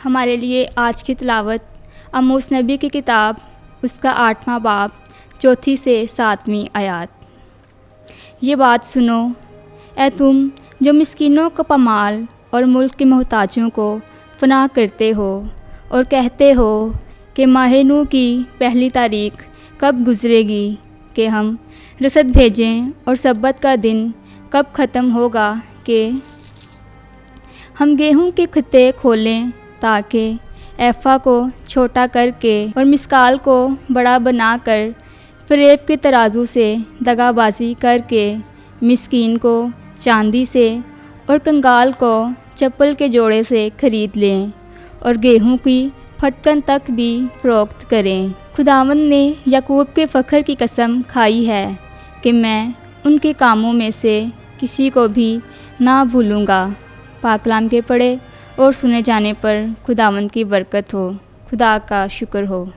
हमारे लिए आज की तिलावत आमोस नबी की किताब उसका 8वां बाब 4 से 7वीं आयत। ये बात सुनो, ऐ तुम जो मिस्कीनों को पमाल और मुल्क के मोहताजों को फना करते हो और कहते हो कि माह नू की पहली तारीख कब गुज़रेगी, कि हम रसद भेजें, और सब्बत का दिन कब ख़त्म होगा, कि हम गेहूं के खत्ते खोलें ताकि एफ़ा को छोटा करके और मिस्काल को बड़ा बनाकर फ़रेब के तराजू से दगाबाजी करके मिस्कीन को चांदी से और कंगाल को चप्पल के जोड़े से ख़रीद लें और गेहूं की फटकन तक भी फ़रोख्त करें। खुदावंद ने याकूब के फ़ख्र की कसम खाई है कि मैं उनके कामों में से किसी को भी ना भूलूँगा। पाक कलाम के पढ़े और सुने जाने पर खुदावंद की बरकत हो। खुदा का शुक्र हो।